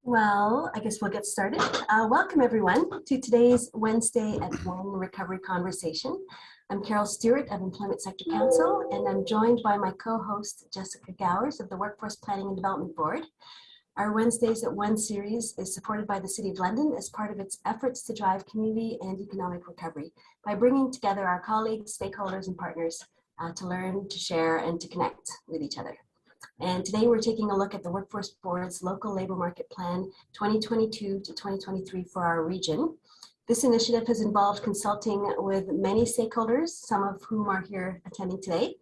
Well, I guess we'll get started. Welcome everyone to today's Wednesday at One Recovery Conversation. I'm Carol Stewart of Employment Sector Council, and I'm joined by my co-host Jessica Gowers of the Workforce Planning and Development Board. Our Wednesdays at One series is supported by the City of London as part of its efforts to drive community and economic recovery by bringing together our colleagues, stakeholders, and partners to learn, to share, and to connect with each other. And today we're taking a look at the Workforce Board's Local Labour Market Plan 2022 to 2023 for our region. This initiative has involved consulting with many stakeholders, some of whom are here attending today.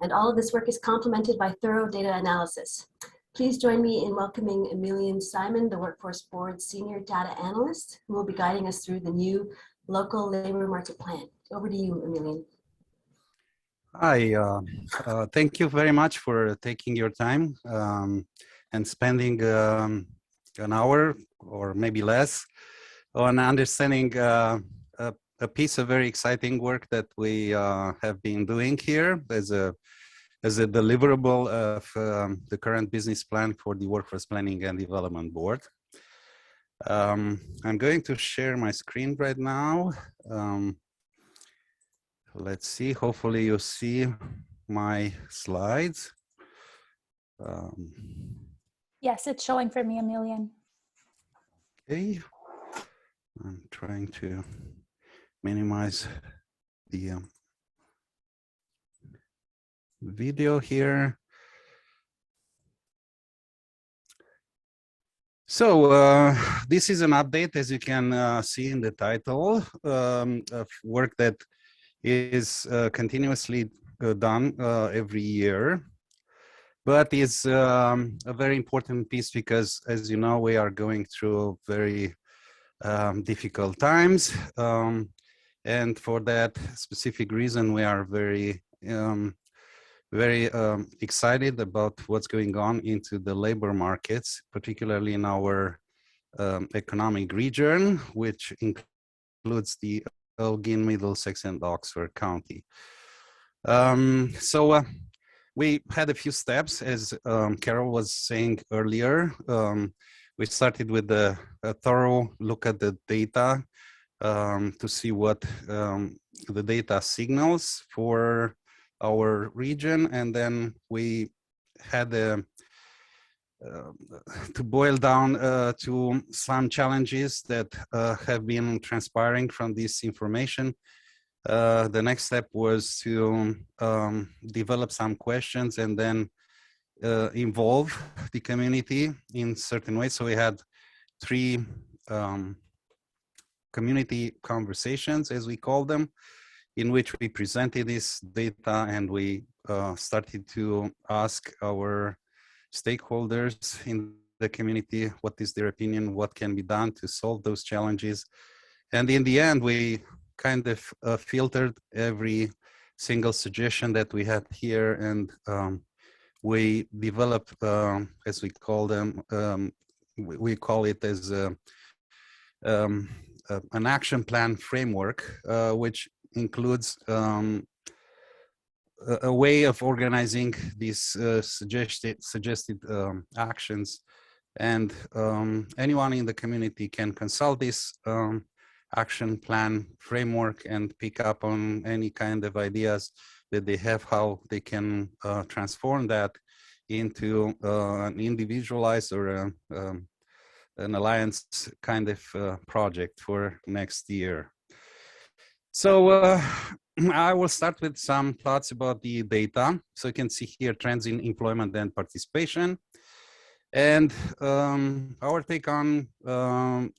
And all of this work is complemented by thorough data analysis. Please join me in welcoming Emilian Siman, the Workforce Board's Senior Data Analyst, who will be guiding us through the new Local Labour Market Plan. Over to you, Emilian. Hi, thank you very much for taking your time and spending an hour or maybe less on understanding a piece of very exciting work that we have been doing here as a deliverable of the current business plan for the Workforce Planning and Development Board. I'm going to share my screen right now. Let's see, hopefully you see my slides. Yes, it's showing for me, Emilian. Okay, I'm trying to minimize the video here. So this is an update, as you can see in the title, of work that is continuously done every year, but is a very important piece because, as you know, we are going through very difficult times, and for that specific reason, we are very excited about what's going on into the labor markets, particularly in our economic region, which includes the Elgin, Middlesex, and Oxford County. So we had a few steps, as Carol was saying earlier. We started with a thorough look at the data to see what the data signals for our region, and then we had to boil down to some challenges that have been transpiring from this information. The next step was to develop some questions and then involve the community in certain ways. So we had three community conversations, as we call them, in which we presented this data and we started to ask our stakeholders in the community what is their opinion, what can be done to solve those challenges. And in the end, we kind of filtered every single suggestion that we had here, and we developed, as we call them, we call it as an action plan framework, which includes a way of organizing these suggested actions, and anyone in the community can consult this action plan framework and pick up on any kind of ideas that they have, how they can transform that into an individualized or an alliance kind of project for next year. So I will start with some thoughts about the data. So you can see here trends in employment and participation. And our take on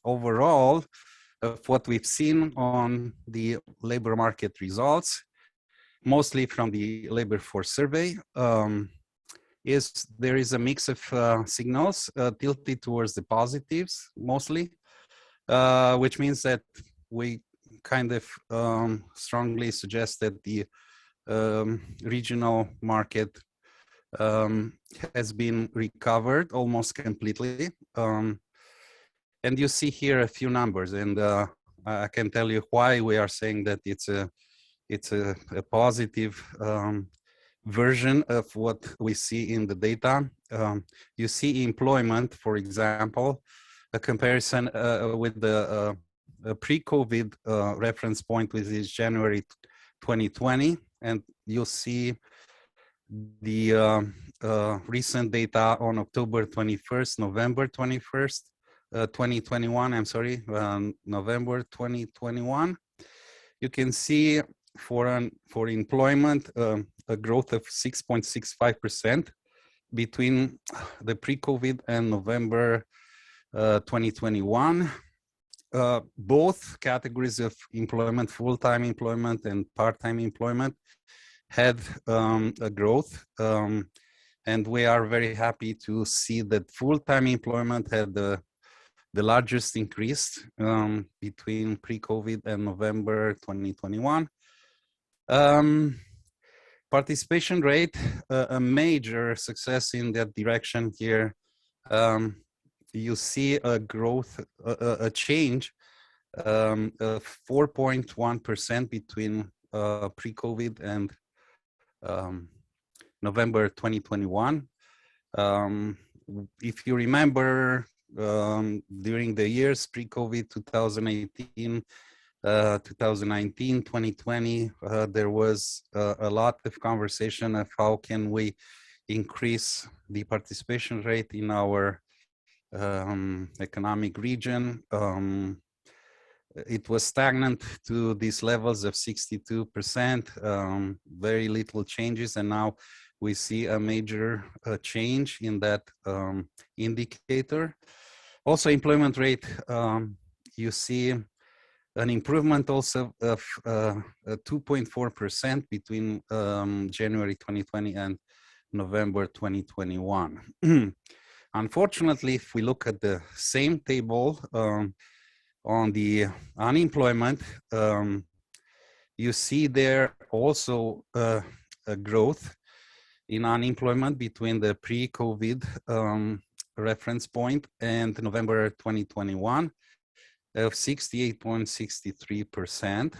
overall of what we've seen on the labor market results, mostly from the labor force survey, is there is a mix of signals tilted towards the positives mostly, which means that we kind of strongly suggest that the regional market has been recovered almost completely. And you see here a few numbers, and I can tell you why we are saying that it's a positive version of what we see in the data. You see employment, for example, a comparison with the pre-COVID reference point, which is January 2020, and you'll see the recent data on October 21st, November 21st, 2021, I'm sorry, November 2021. You can see for employment, a growth of 6.65% between the pre-COVID and November 2021. Both categories of employment, full-time employment and part-time employment, had a growth. And we are very happy to see that full-time employment had the largest increase between pre-COVID and November 2021. Participation rate, a major success in that direction here. You see a growth, a change of 4.1% between pre-COVID and November 2021. If you remember, during the years pre-COVID, 2018, 2019, 2020, there was a lot of conversation of how can we increase the participation rate in our economic region. It was stagnant to these levels of 62%, very little changes, and now we see a major change in that indicator. Also, employment rate, you see an improvement also of 2.4% between January 2020 and November 2021. Unfortunately, if we look at the same table on the unemployment, you see there also a growth in unemployment between the pre-COVID reference point and November 2021 of 68.63%.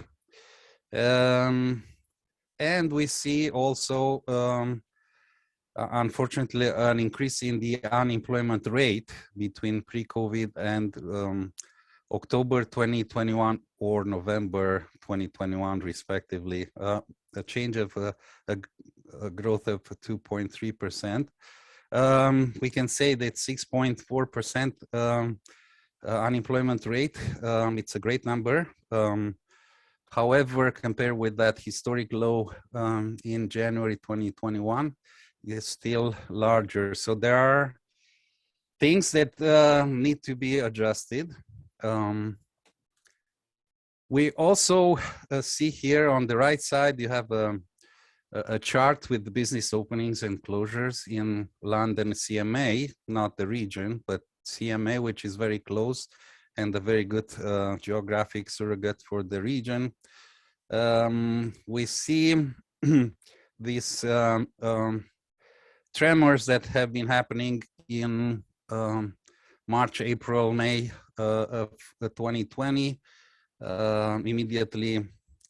And we see also, unfortunately, an increase in the unemployment rate between pre-COVID and October 2021 or November 2021, respectively, a change of a growth of 2.3%. We can say that 6.4% unemployment rate, it's a great number. However, compared with that historic low in January 2021, it's still larger. So there are things that need to be adjusted. We also see here on the right side, you have a chart with the business openings and closures in London CMA, not the region, but CMA, which is very close and a very good geographic surrogate for the region. We see these tremors that have been happening in March, April, May of 2020, immediately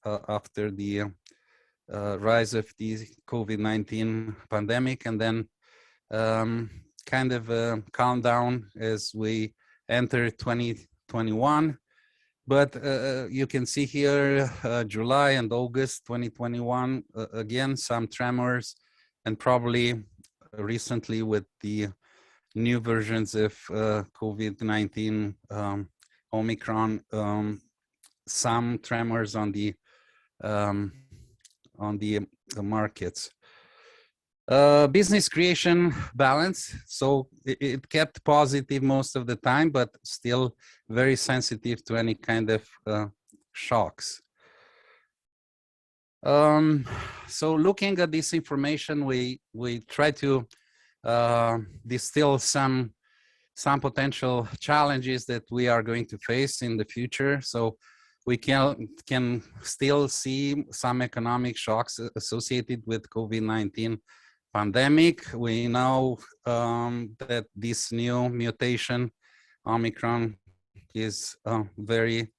after the rise of the COVID-19 pandemic, and then kind of a countdown as we enter 2021. But you can see here July and August 2021, again, some tremors, and probably recently with the new versions of COVID-19 Omicron, some tremors on the markets. Business creation balance, so it kept positive most of the time, but still very sensitive to any kind of shocks. So looking at this information, we try to distill some potential challenges that we are going to face in the future. So we can still see some economic shocks associated with COVID-19 pandemic. We know that this new mutation, Omicron, is very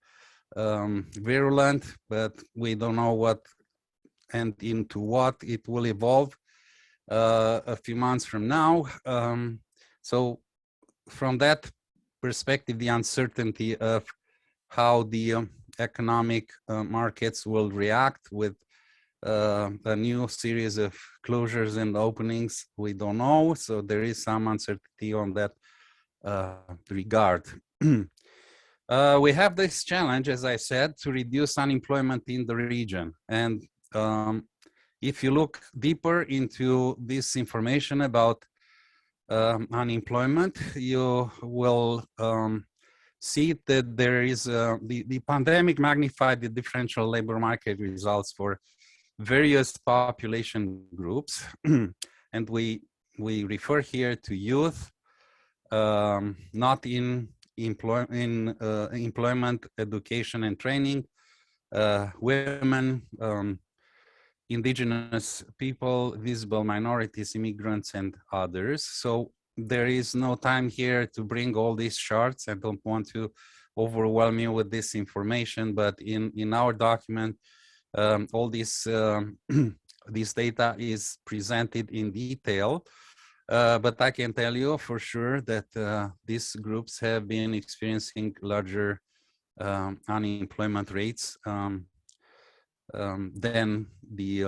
virulent, but we don't know what and into what it will evolve. a few months from now. So from that perspective, the uncertainty of how the economic markets will react with a new series of closures and openings, we don't know. So there is some uncertainty on that regard. We have this challenge, as I said, to reduce unemployment in the region. And if you look deeper into this information about unemployment, you will see that there is the pandemic magnified the differential labor market results for various population groups. And we refer here to youth, not in employment, education and training, women, indigenous people, visible minorities, immigrants, and others. So there is no time here to bring all these charts. I don't want to overwhelm you with this information, but in our document, all this this data is presented in detail. But I can tell you for sure that these groups have been experiencing larger unemployment rates than the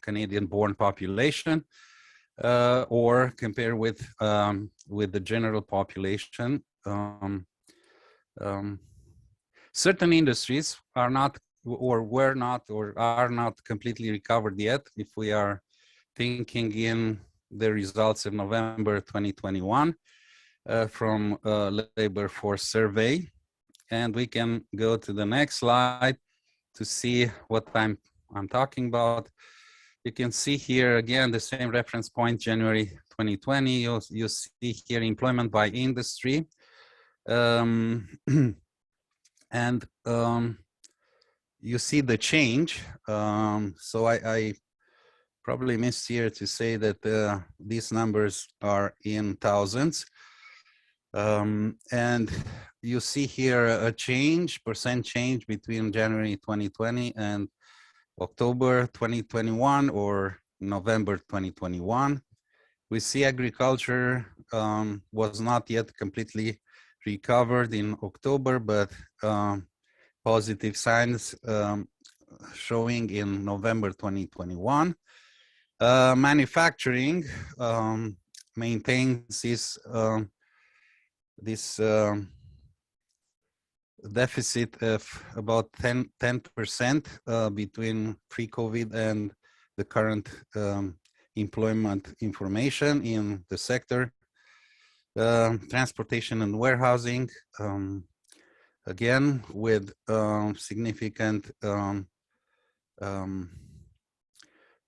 Canadian-born population, or compare with the general population. Certain industries are not, or were not, or are not completely recovered yet. If we are thinking in the results of November 2021 from labor force survey, and we can go to the next slide to see what I'm talking about. You can see here again the same reference point, January 2020. You see here employment by industry, and you see the change. So I probably missed here to say that these numbers are in thousands. And you see here a percent change between January 2020 and October 2021 or November 2021. We see agriculture was not yet completely recovered in October, but positive signs showing in November 2021. Manufacturing maintains this deficit of about 10% between pre-COVID and the current employment information in the sector. Transportation and warehousing, again, with significant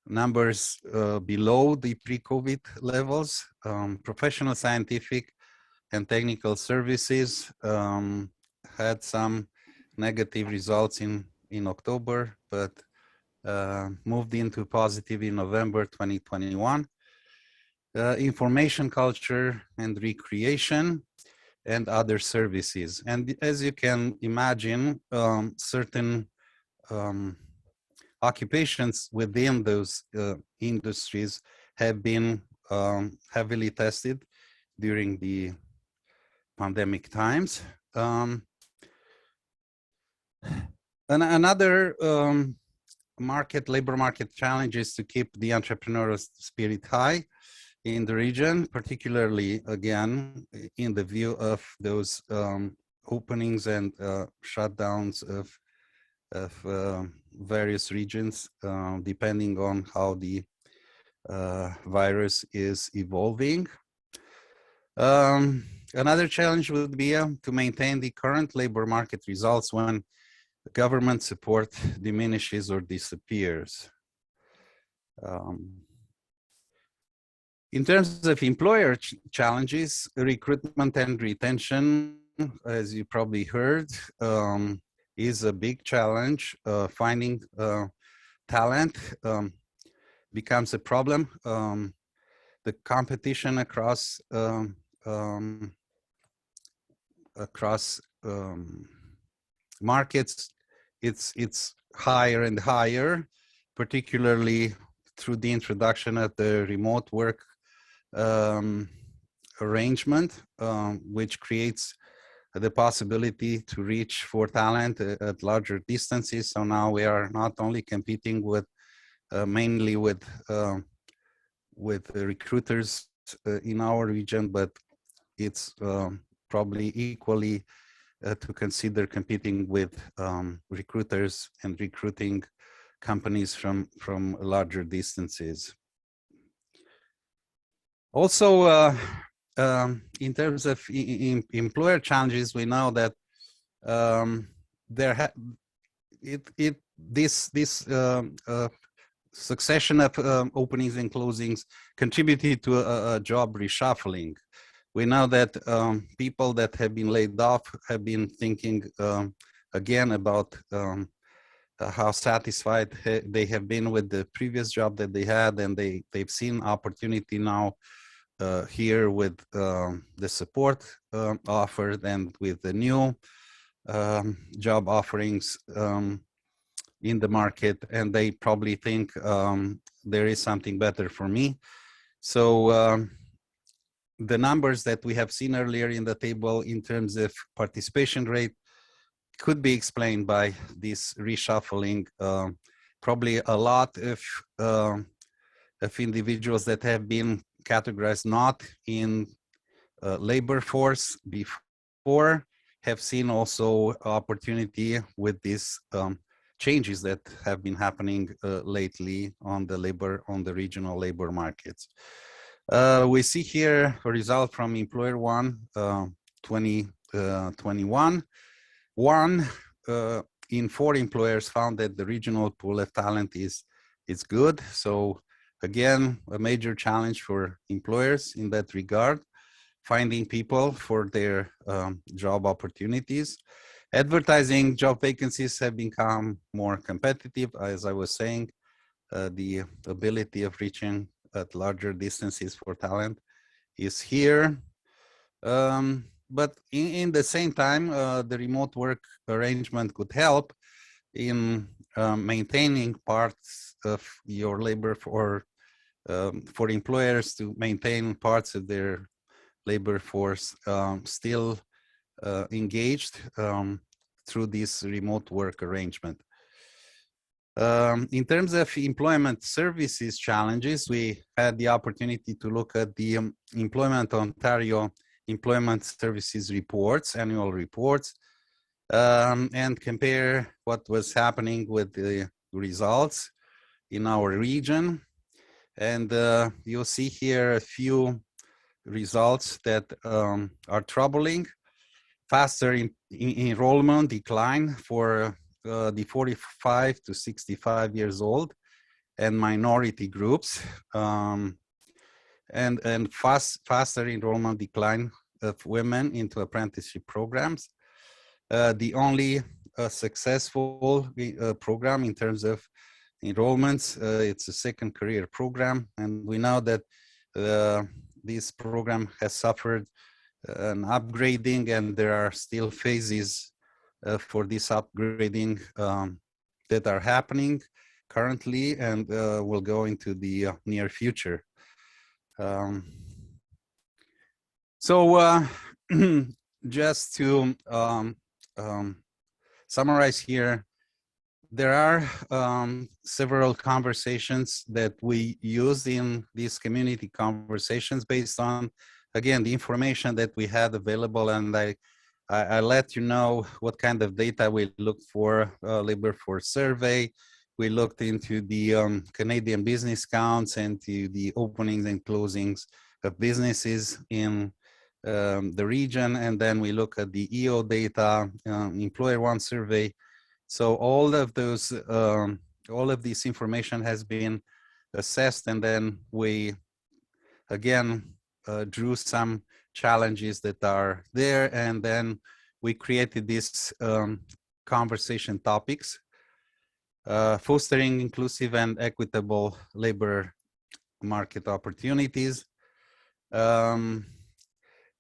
numbers below the pre-COVID levels. Professional, scientific, and technical services had some negative results in October, but moved into positive in November 2021. Information culture and recreation and other services. And as you can imagine, certain occupations within those industries have been heavily tested during the pandemic times. Another labor market challenge is to keep the entrepreneurial spirit high in the region, particularly again in the view of those openings and shutdowns of various regions, depending on how the virus is evolving. Another challenge would be to maintain the current labor market results when government support diminishes or disappears. In terms of employer challenges, recruitment and retention, as you probably heard, is a big challenge. Finding talent becomes a problem. The competition across markets, it's higher and higher, particularly through the introduction of the remote work arrangement, which creates the possibility to reach for talent at larger distances. So now we are not only competing with mainly with the recruiters in our region, but it's probably equally to consider competing with recruiters and recruiting companies from larger distances. Also, in terms of employer challenges, we know that this succession of openings and closings contributed to a job reshuffling. We know that people that have been laid off have been thinking again about how satisfied they have been with the previous job that they had, and they've seen opportunity now here with the support offered and with the new job offerings in the market, and they probably think there is something better for me. So the numbers that we have seen earlier in the table in terms of participation rate could be explained by this reshuffling. Probably a lot of individuals that have been categorized not in labor force before have seen also opportunity with these changes that have been happening lately on the regional labor markets. We see here a result from Employer One 2021. One in 4 employers found that the regional pool of talent is good. So again, a major challenge for employers in that regard, finding people for their job opportunities. Advertising job vacancies have become more competitive, as I was saying. The ability of reaching at larger distances for talent is here. But in the same time, the remote work arrangement could help in maintaining parts of your labor for employers to maintain parts of their labor force still engaged through this remote work arrangement. In terms of employment services challenges, we had the opportunity to look at the Employment Ontario Employment Services reports, annual reports, and compare what was happening with the results in our region. And you'll see here a few results that are troubling. Faster enrollment decline for the 45 to 65 years old and minority groups, and faster enrollment decline of women into apprenticeship programs. The only successful program in terms of enrollments, it's a second career program, and we know that this program has suffered an upgrading, and there are still phases for this upgrading that are happening currently and will go into the near future. So just to summarize here, there are several conversations that we use in these community conversations based on, again, the information that we had available, and I let you know what kind of data we looked for. Labor force survey, we looked into the Canadian business counts and to the openings and closings of businesses in the region, and then we look at the EO data, Employer One survey. So all of those, all of this information has been assessed, and then we again drew some challenges that are there, and then we created these conversation topics: fostering inclusive and equitable labor market opportunities.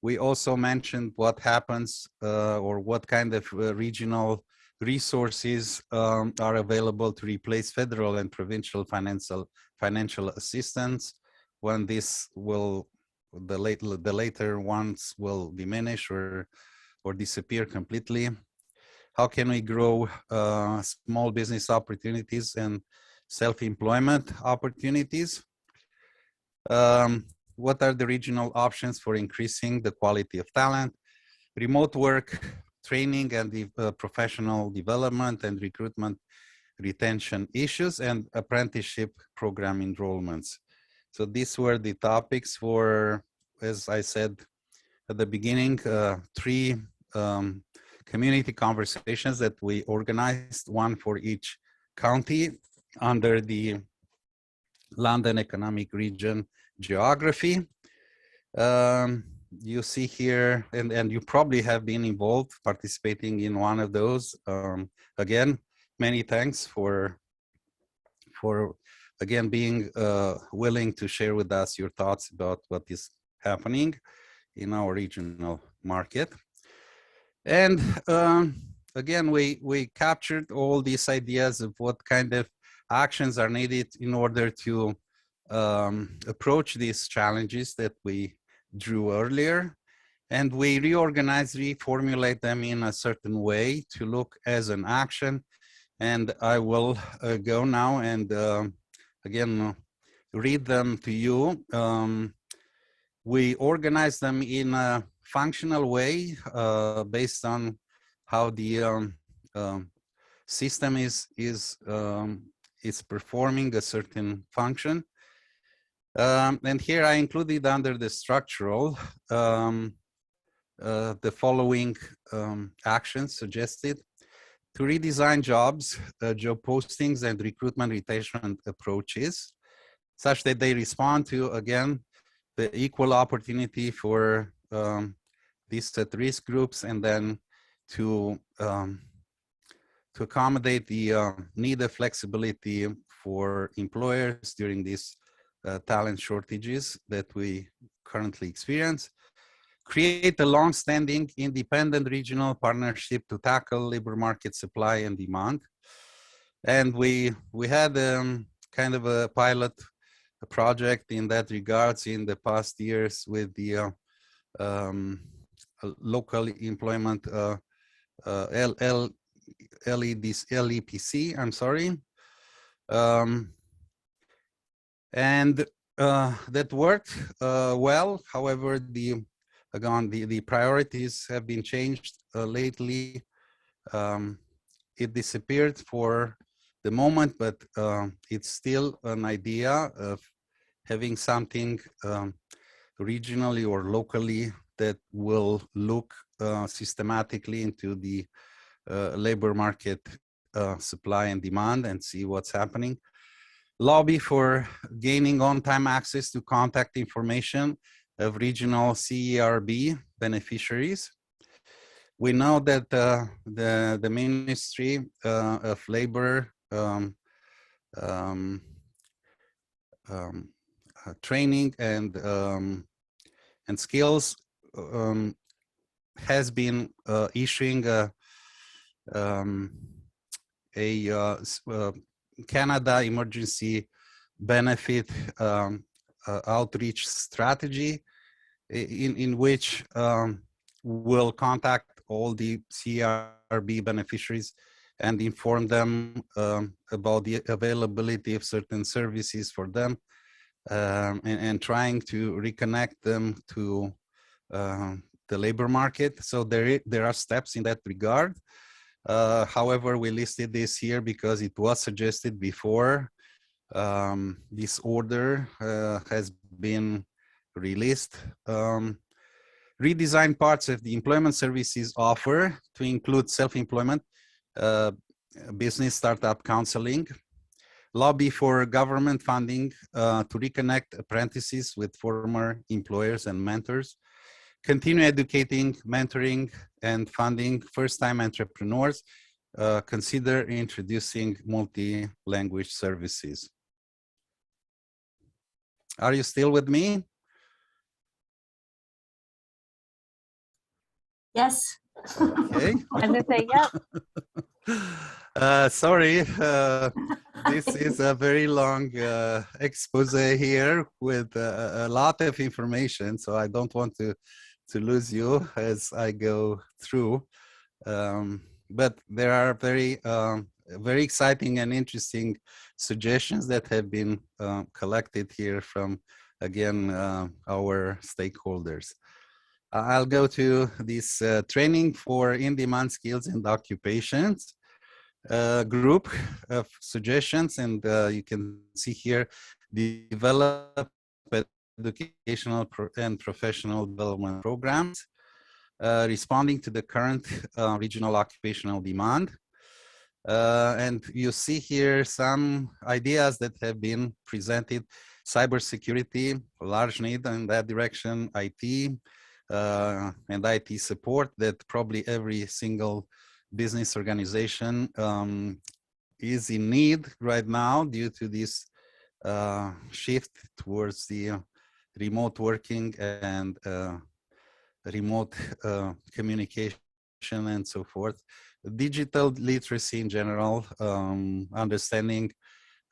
We also mentioned what happens or what kind of regional resources are available to replace federal and provincial financial assistance, when this will, the later ones will diminish or disappear completely. How can we grow small business opportunities and self-employment opportunities? What are the regional options for increasing the quality of talent? Remote work, training and professional development and recruitment retention issues, and apprenticeship program enrollments. So these were the topics for, as I said at the beginning, 3 community conversations that we organized, one for each county under the London Economic Region geography. You see here, and you probably have been involved participating in one of those. Again, many thanks for again being willing to share with us your thoughts about what is happening in our regional market. And again, we captured all these ideas of what kind of actions are needed in order to approach these challenges that we drew earlier. And we reorganize, reformulate them in a certain way to look as an action. And I will go now and again, read them to you. We organize them in a functional way based on how the system is performing a certain function. And here I included under the structural the following actions suggested: to redesign jobs, job postings and recruitment retention approaches such that they respond to, again, the equal opportunity for these at-risk groups, and then to accommodate the need of flexibility for employers during these talent shortages that we currently experience. Create a long-standing independent regional partnership to tackle labor market supply and demand. And we had kind of a pilot project in that regards in the past years with the local employment LEPC, I'm sorry. And that worked well. However, the priorities have been changed lately. It disappeared for the moment, but it's still an idea of having something regionally or locally that will look systematically into the labor market supply and demand and see what's happening. Lobby for gaining on-time access to contact information of regional CERB beneficiaries. We know that the Ministry of Labor Training and Skills has been issuing a Canada Emergency Benefit outreach strategy, in which we'll contact all the CRB beneficiaries and inform them about the availability of certain services for them, and trying to reconnect them to the labor market. So there are steps in that regard. However, we listed this here because it was suggested before this order has been released. Redesign parts of the employment services offer to include self-employment, business startup counseling. Lobby for government funding to reconnect apprentices with former employers and mentors. Continue educating, mentoring, and funding first-time entrepreneurs. Consider introducing multi-language services. Are you still with me? Yes. Okay. I'm gonna say, yep. Sorry, this is a very long expose here with a lot of information, so I don't want to lose you as I go through. But there are very exciting and interesting suggestions that have been collected here from, again, our stakeholders. I'll go to this training for in-demand skills and occupations group of suggestions, and you can see here develop educational and professional development programs responding to the current regional occupational demand. And you see here some ideas that have been presented: cybersecurity, large need in that direction, IT, and IT support that probably every single business organization is in need right now due to this shift towards the remote working and remote communication and so forth. Digital literacy in general, understanding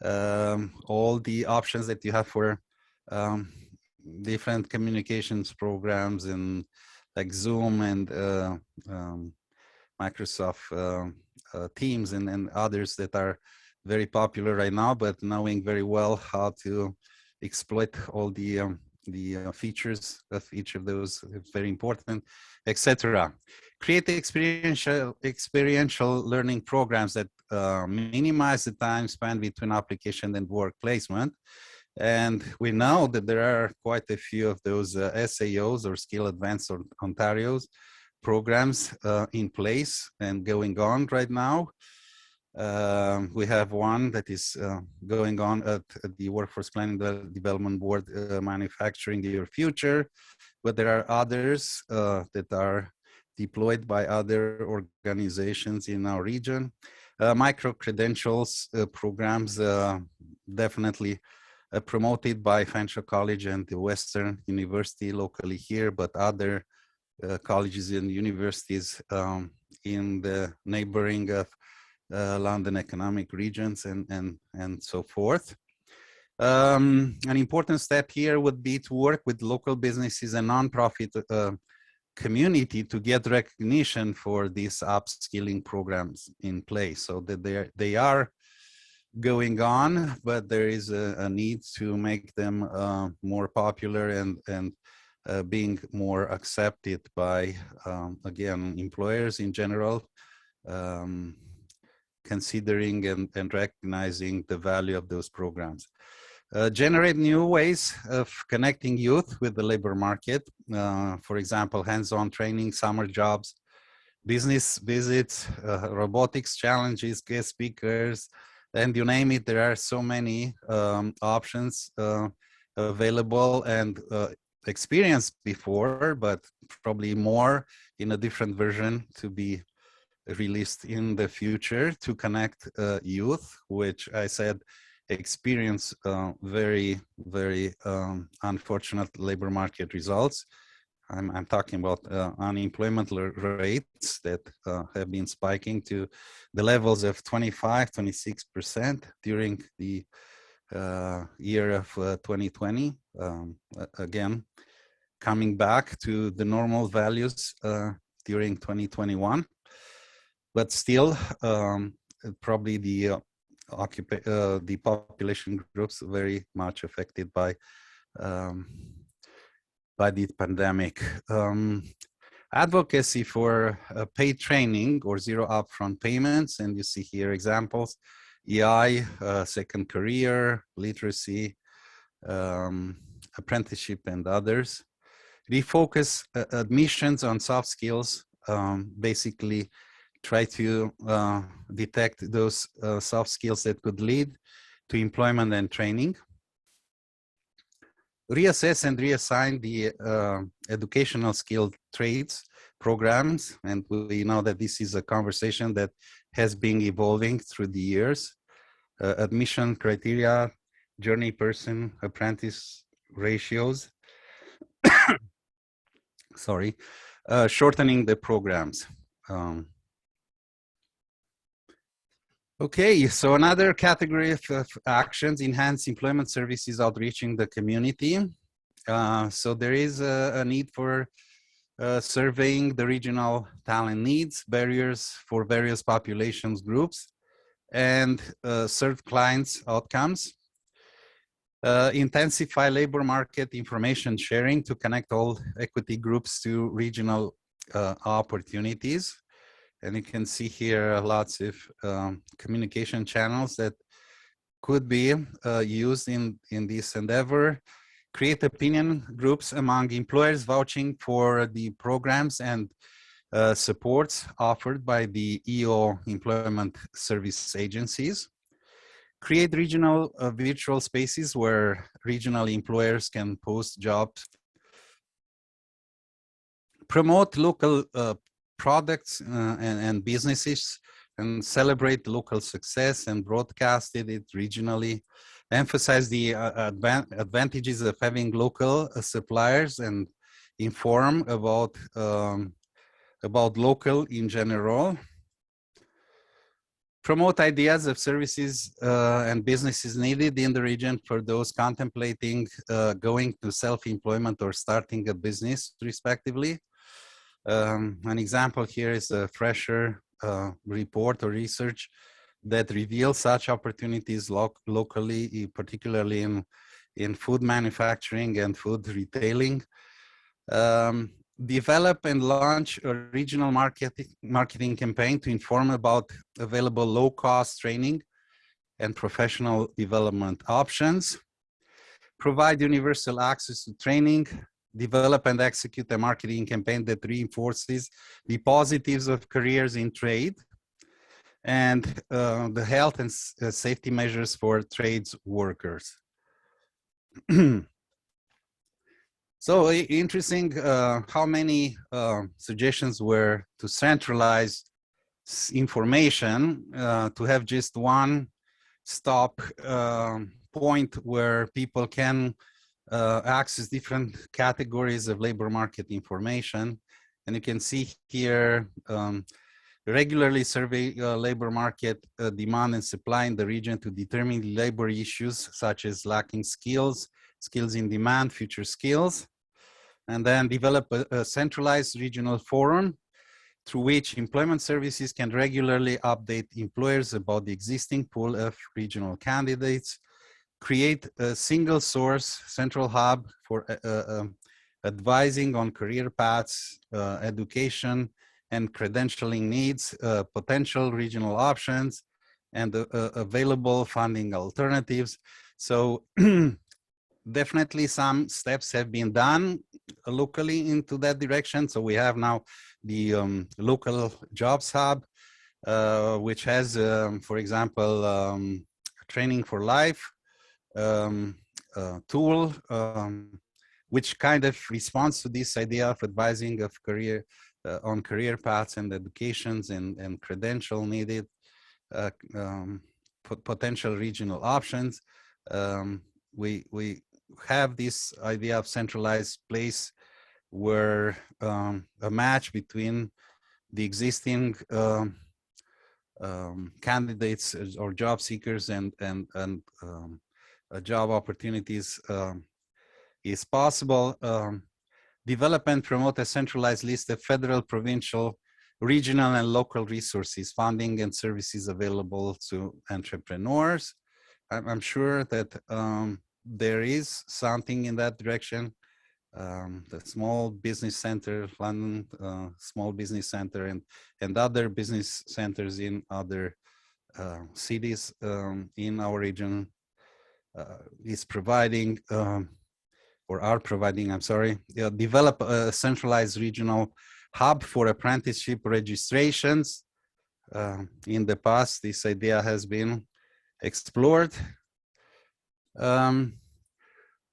all the options that you have for different communications programs and like Zoom and Microsoft Teams and others that are very popular right now, but knowing very well how to exploit all the features of each of those is very important, etc. Create experiential learning programs that minimize the time spent between application and work placement. And we know that there are quite a few of those SAOs or Skill Advanced Ontario's programs in place and going on right now. We have one that is going on at the Workforce Planning Development Board, Manufacturing Your Future, but there are others that are deployed by other organizations in our region. Micro-credentials programs definitely promoted by Fanshawe College and the Western University locally here, but other colleges and universities in the neighboring of London economic regions and so forth. An important step here would be to work with local businesses and nonprofit community to get recognition for these upskilling programs in place, so that they are going on, but there is a need to make them more popular and being more accepted by, again, employers in general, considering and recognizing the value of those programs. Generate new ways of connecting youth with the labor market. For example, hands-on training, summer jobs, business visits, robotics challenges, guest speakers, and you name it. There are so many options available and experienced before, but probably more in a different version to be released in the future to connect youth, which I said experience very unfortunate labor market results. I'm talking about unemployment rates that have been spiking to the levels of 25-26% during the year of 2020. Again, coming back to the normal values during 2021, but still probably the population groups very much affected by the pandemic. Advocacy for paid training or zero upfront payments, and you see here examples: EI, second career, literacy, apprenticeship, and others. Refocus admissions on soft skills, basically try to detect those soft skills that could lead to employment and training. Reassess and reassign the educational skill trades programs, and we know that this is a conversation that has been evolving through the years. Admission criteria, journey person, apprentice ratios, sorry, shortening the programs. Okay, so another category of actions, enhance employment services outreaching the community. So there is a need for surveying the regional talent needs, barriers for various populations groups, and serve clients' outcomes. Intensify labor market information sharing to connect all equity groups to regional opportunities. And you can see here lots of communication channels that could be used in this endeavor. Create opinion groups among employers vouching for the programs and supports offered by the EO employment service agencies. Create regional virtual spaces where regional employers can post jobs. Promote local products and businesses and celebrate local success and broadcast it regionally. Emphasize the advantages of having local suppliers and inform about local in general. Promote ideas of services and businesses needed in the region for those contemplating going to self-employment or starting a business, respectively. An example here is a fresher report or research that reveals such opportunities locally, particularly in food manufacturing and food retailing. Develop and launch a regional marketing campaign to inform about available low-cost training and professional development options. Provide universal access to training. Develop and execute a marketing campaign that reinforces the positives of careers in trade and the health and safety measures for trades workers. So interesting how many suggestions were to centralize information, to have just one stop point where people can access different categories of labor market information. And you can see here, regularly survey labor market demand and supply in the region to determine labor issues such as lacking skills, skills in demand, future skills, and then develop a centralized regional forum through which employment services can regularly update employers about the existing pool of regional candidates, create a single source central hub for advising on career paths, education, and credentialing needs, potential regional options, and available funding alternatives. So definitely some steps have been done locally into that direction. So we have now the local jobs hub, which has, for example, training for life tool, which kind of responds to this idea of advising of career on career paths and educations and credential needed, potential regional options. We have this idea of centralized place where a match between the existing candidates or job seekers and job opportunities is possible. Develop and promote a centralized list of federal, provincial, regional, and local resources, funding, and services available to entrepreneurs. I'm sure that there is something in that direction. The Small Business Center, London Small Business Center, and other business centers in other cities in our region is providing, or are providing, I'm sorry, develop a centralized regional hub for apprenticeship registrations. In the past, this idea has been explored.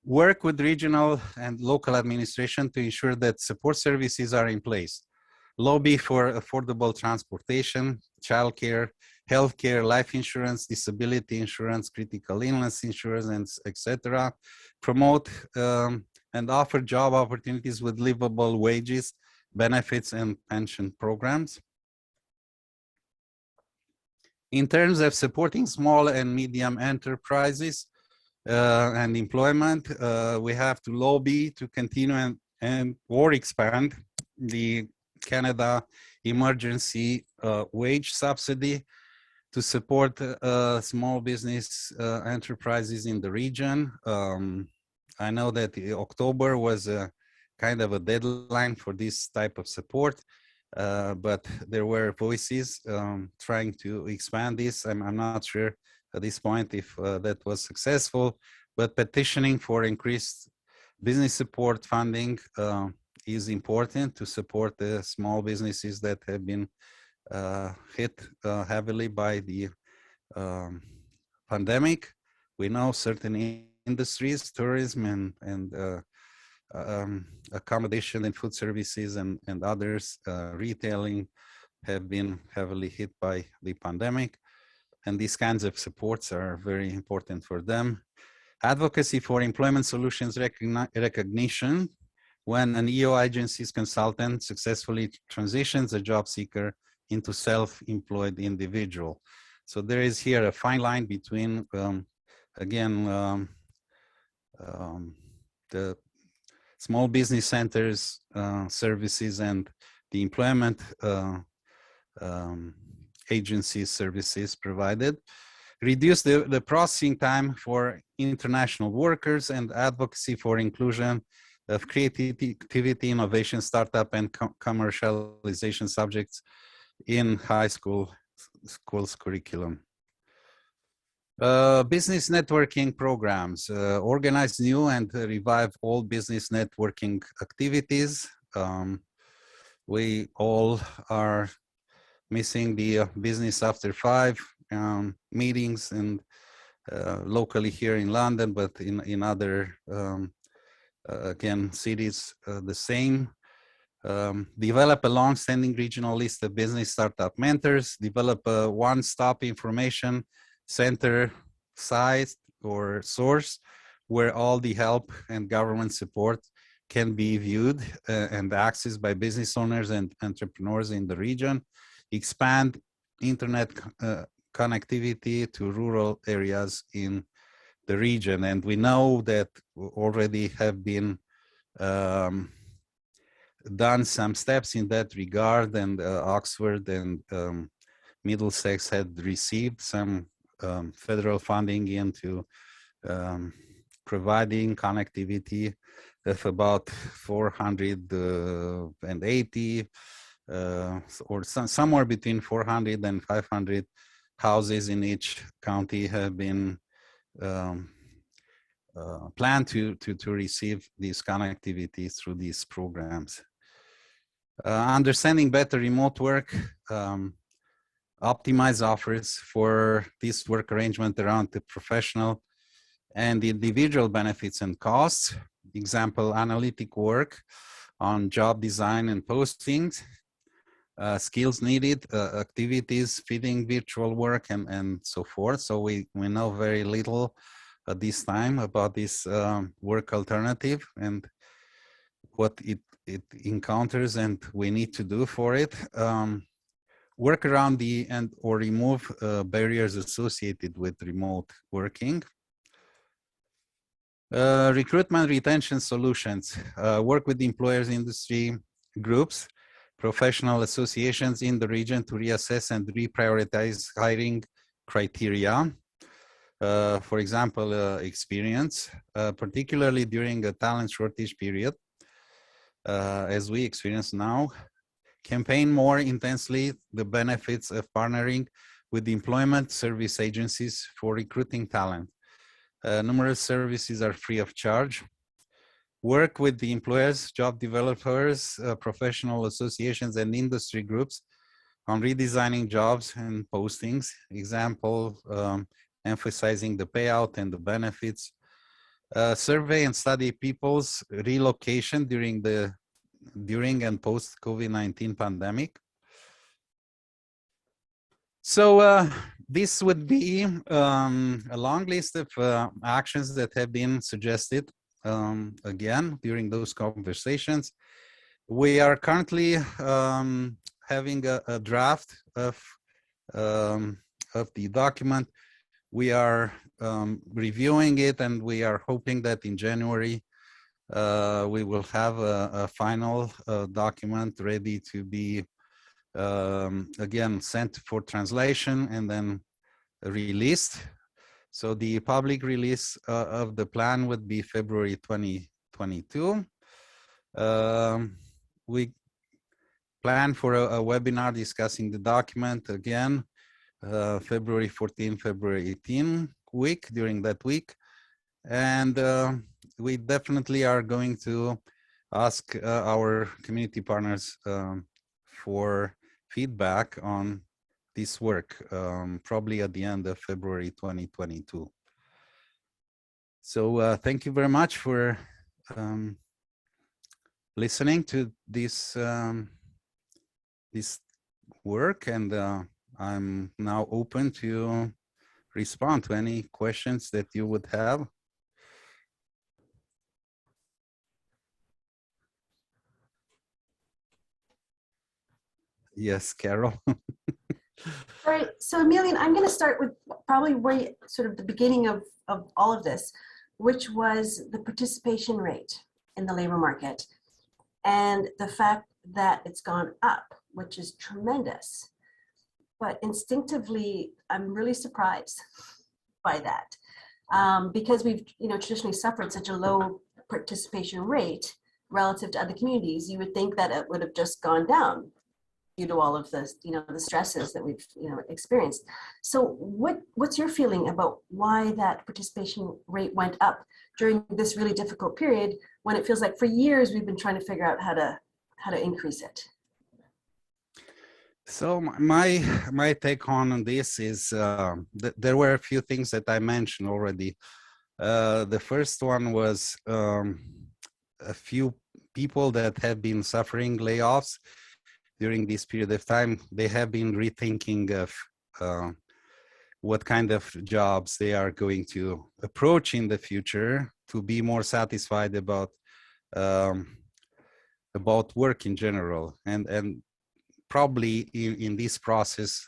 Work with regional and local administration to ensure that support services are in place. Lobby for affordable transportation, childcare, healthcare, life insurance, disability insurance, critical illness insurance, and etc. Promote and offer job opportunities with livable wages, benefits, and pension programs. In terms of supporting small and medium enterprises and employment, we have to lobby to continue and or expand the Canada emergency wage subsidy to support small business enterprises in the region. I know that October was a kind of a deadline for this type of support, but there were voices trying to expand this. I'm not sure at this point if that was successful, but petitioning for increased business support funding is important to support the small businesses that have been hit heavily by the pandemic. We know certain industries, tourism and accommodation and food services and others, retailing, have been heavily hit by the pandemic. And these kinds of supports are very important for them. Advocacy for employment solutions recognition. When an EO agency's consultant successfully transitions a job seeker into self-employed individual. So there is here a fine line between, the small business centers services and the employment agency services provided. Reduce the processing time for international workers and advocacy for inclusion of creativity, innovation, startup, and commercialization subjects in high schools curriculum. Business networking programs, organize new and revive old business networking activities. We all are missing the business after 5 meetings, and locally here in London, but in other again cities the same. Develop a long-standing regional list of business startup mentors. Develop a one-stop information center site or source where all the help and government support can be viewed and accessed by business owners and entrepreneurs in the region. Expand internet connectivity to rural areas in the region. And we know that already have been done some steps in that regard, and Oxford and Middlesex had received some federal funding into providing connectivity of about 480 or somewhere between 400 and 500 houses in each county have been planned to receive this connectivity through these programs. Understanding better remote work, optimize offers for this work arrangement around the professional and individual benefits and costs. Example, analytic work on job design and postings, skills needed, activities, fitting virtual work, and so forth. So we know very little at this time about this work alternative and what it encounters and we need to do for it. Work around the or remove barriers associated with remote working. Recruitment retention solutions, work with employers, industry groups, professional associations in the region to reassess and reprioritize hiring criteria. For example, experience, particularly during a talent shortage period, as we experience now. Campaign more intensely the benefits of partnering with the employment service agencies for recruiting talent. Numerous services are free of charge. Work with the employers, job developers, professional associations, and industry groups on redesigning jobs and postings. Example, emphasizing the payout and the benefits. Survey and study people's relocation during and post COVID-19 pandemic. So this would be a long list of actions that have been suggested again during those conversations. We are currently having a draft of of the document. We are reviewing it, and we are hoping that in January we will have a final document ready to be again sent for translation and then released. So the public release of the plan would be February 2022. We plan for a webinar discussing the document again, February 14, February 18 week, during that week. And we definitely are going to ask our community partners for feedback on this work, probably at the end of February 2022. So thank you very much for listening to this this work, and I'm now open to respond to any questions that you would have. Yes, Carol. All right, so Emilian, I'm going to start with probably right sort of the beginning of all of this, which was the participation rate in the labor market and the fact that it's gone up, which is tremendous. But instinctively, I'm really surprised by that because we've traditionally suffered such a low participation rate relative to other communities. You would think that it would have just gone down due to all of the the stresses that we've experienced. So what's your feeling about why that participation rate went up during this really difficult period when it feels like for years we've been trying to figure out how to increase it? So my take on this is there were a few things that I mentioned already. The first one was a few people that have been suffering layoffs during this period of time. They have been rethinking of what kind of jobs they are going to approach in the future to be more satisfied about work in general. And probably in this process,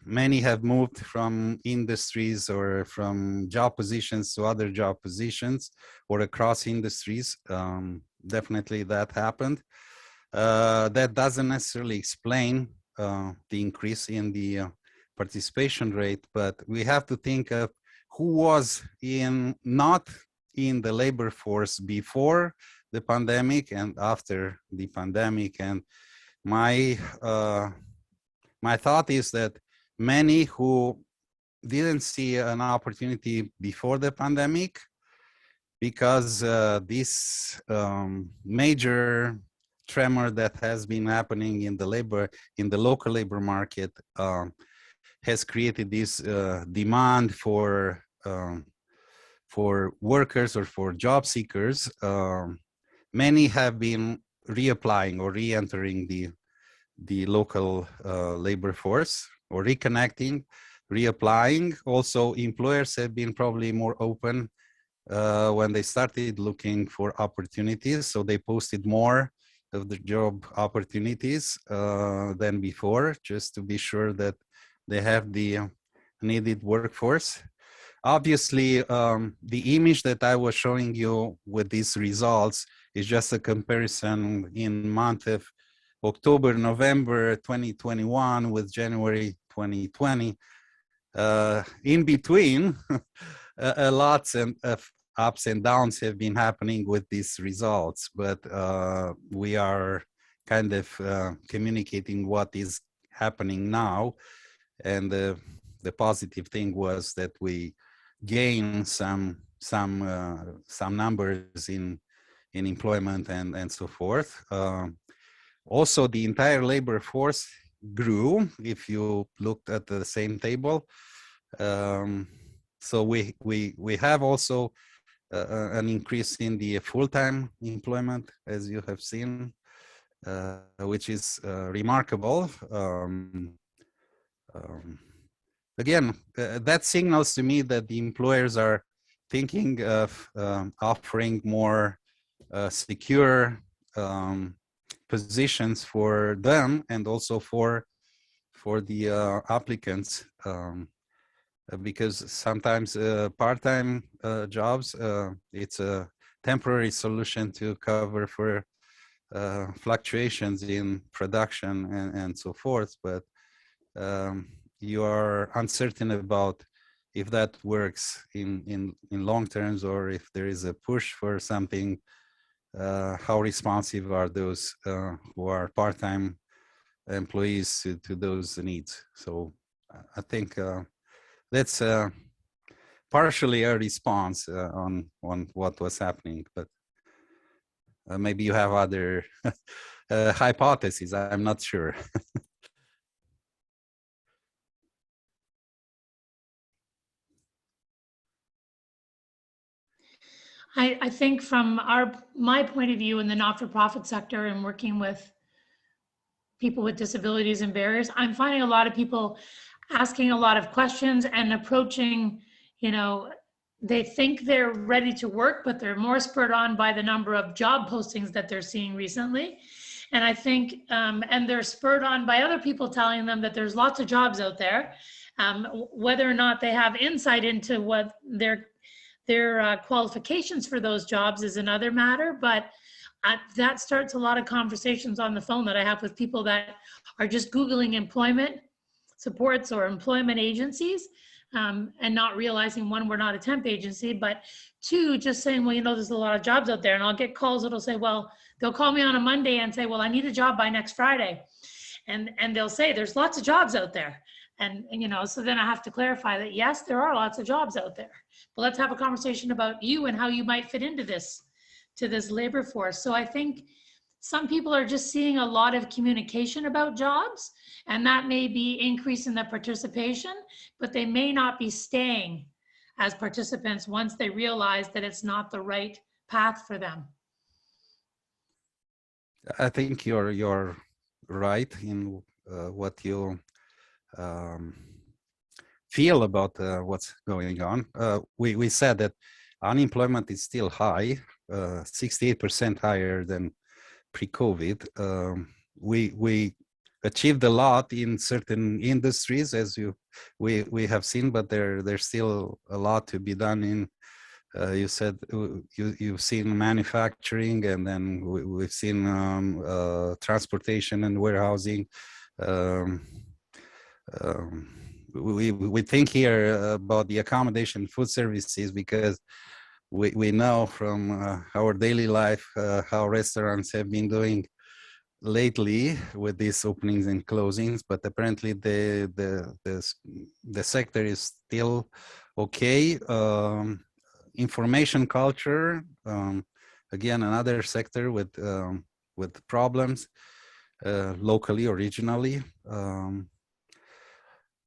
many have moved from industries or from job positions to other job positions or across industries. Definitely that happened. That doesn't necessarily explain the increase in the participation rate, but we have to think of who was not in the labor force before the pandemic and after the pandemic. And my thought is that many who didn't see an opportunity before the pandemic, because this major tremor that has been happening in the local labor market has created this demand for workers or for job seekers. Many have been reapplying or re-entering the local labor force or reconnecting, reapplying. Also, employers have been probably more open when they started looking for opportunities. So they posted more of the job opportunities than before, just to be sure that they have the needed workforce. Obviously, the image that I was showing you with these results is just a comparison in month of October, November 2021 with January 2020. In between, lots of ups and downs have been happening with these results, but we are kind of communicating what is happening now. And the positive thing was that we gained some numbers in employment and so forth. Also, the entire labor force grew if you looked at the same table. So we have also an increase in the full-time employment, as you have seen, which is remarkable. Again, that signals to me that the employers are thinking of offering more secure positions for them and also for for the applicants, because sometimes part-time jobs, it's a temporary solution to cover for fluctuations in production and so forth, but you are uncertain about if that works in long terms, or if there is a push for something. How responsive are those who are part-time employees to those needs? So I think that's partially a response on what was happening, but maybe you have other hypotheses. I'm not sure. I think from my point of view in the not-for-profit sector and working with people with disabilities and barriers, I'm finding a lot of people asking a lot of questions and approaching, they think they're ready to work, but they're more spurred on by the number of job postings that they're seeing recently. And I think, and they're spurred on by other people telling them that there's lots of jobs out there. Whether or not they have insight into what their qualifications for those jobs is another matter, but that starts a lot of conversations on the phone that I have with people that are just Googling employment supports or employment agencies, and not realizing, one, we're not a temp agency, but two, just saying, well, there's a lot of jobs out there. And I'll get calls that'll say, well, they'll call me on a Monday and say, well, I need a job by next Friday. And they'll say, there's lots of jobs out there. And so then I have to clarify that, yes, there are lots of jobs out there, but let's have a conversation about you and how you might fit into this, to this labor force. So I think some people are just seeing a lot of communication about jobs, and that may be increasing the participation, but they may not be staying as participants once they realize that it's not the right path for them. I think you're right in what you feel about what's going on. We said that unemployment is still high, 68% higher than pre-COVID. We achieved a lot in certain industries, as we have seen, but there's still a lot to be done in. You said you've seen manufacturing, and then we've seen transportation and warehousing. We think here about the accommodation food services, because we know from our daily life how restaurants have been doing lately with these openings and closings, but apparently the sector is still okay. Information culture, again, another sector with problems locally or regionally.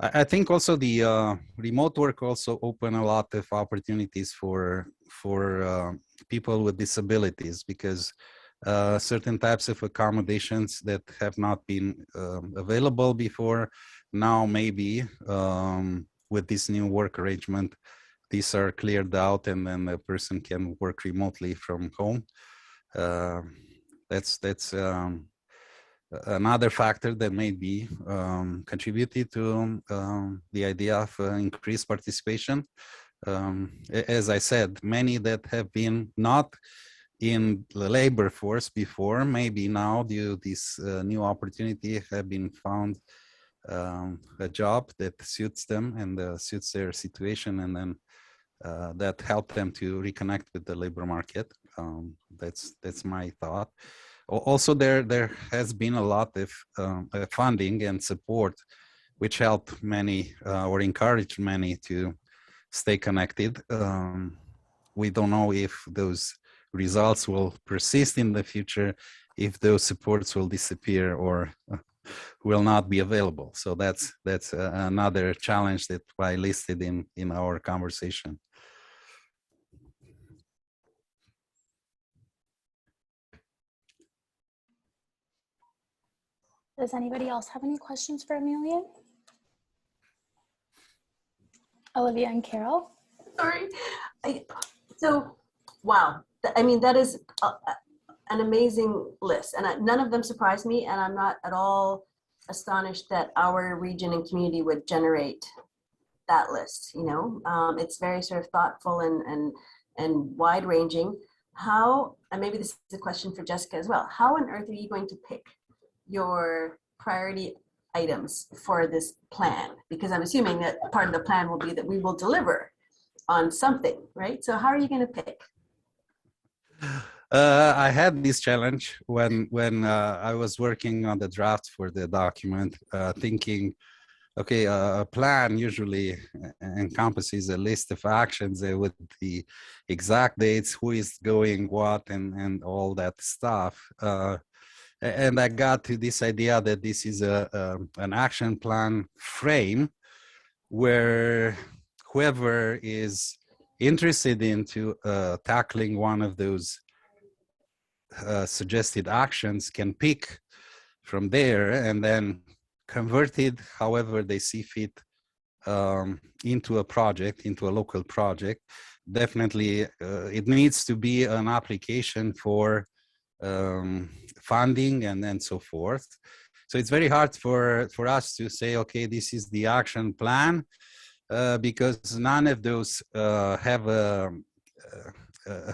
I think also the remote work also open a lot of opportunities for people with disabilities, because certain types of accommodations that have not been available before, now maybe with this new work arrangement, these are cleared out, and then the person can work remotely from home. That's another factor that may be contributed to the idea of increased participation. As I said, many that have been not in the labor force before, maybe now due to this new opportunity have been found a job that suits them and suits their situation, and then that helped them to reconnect with the labor market. That's my thought. Also, there has been a lot of funding and support, which helped many or encouraged many to stay connected. We don't know if those results will persist in the future, if those supports will disappear or will not be available. So that's another challenge that I listed in our conversation. Does anybody else have any questions for Emilian? Olivia and Carol? Sorry. So, wow. I mean, that is an amazing list, and none of them surprise me, and I'm not at all astonished that our region and community would generate that list. It's very sort of thoughtful and wide ranging. How, and maybe this is a question for Jessica as well, how on earth are you going to pick your priority items for this plan? Because I'm assuming that part of the plan will be that we will deliver on something, right? So how are you going to pick? I had this challenge when I was working on the draft for the document, thinking, okay, a plan usually encompasses a list of actions with the exact dates, who is going what, and all that stuff. And I got to this idea that this is an action plan frame where whoever is interested into tackling one of those suggested actions can pick from there and then convert it however they see fit into a project, into a local project. Definitely, it needs to be an application for funding and so forth. So it's very hard for us to say, okay, this is the action plan, because none of those have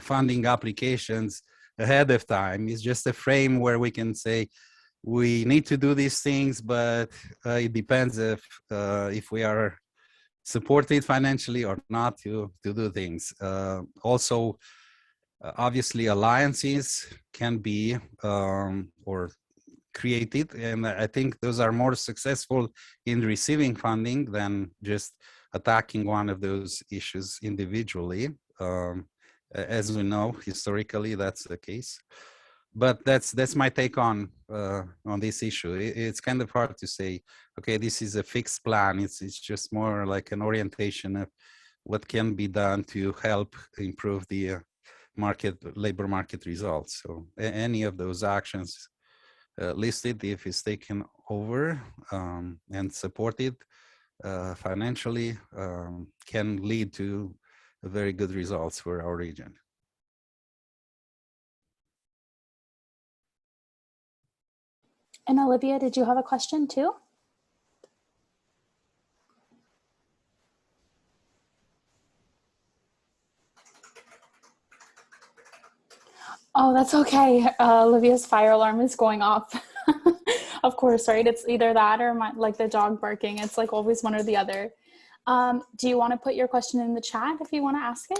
funding applications ahead of time. It's just a frame where we can say we need to do these things, but it depends if we are supported financially or not to do things. Also, obviously, alliances can be or created, and I think those are more successful in receiving funding than just attacking one of those issues individually. As we know, historically, that's the case. But that's my take on this issue. It's kind of hard to say, okay, this is a fixed plan. It's just more like an orientation of what can be done to help improve the labor market results. So any of those actions listed, if it's taken over and supported financially, can lead to very good results for our region. And Olivia, did you have a question too? Oh, that's okay. Olivia's fire alarm is going off. Of course, right? It's either that or like the dog barking. It's like always one or the other. Do you want to put your question in the chat if you want to ask it?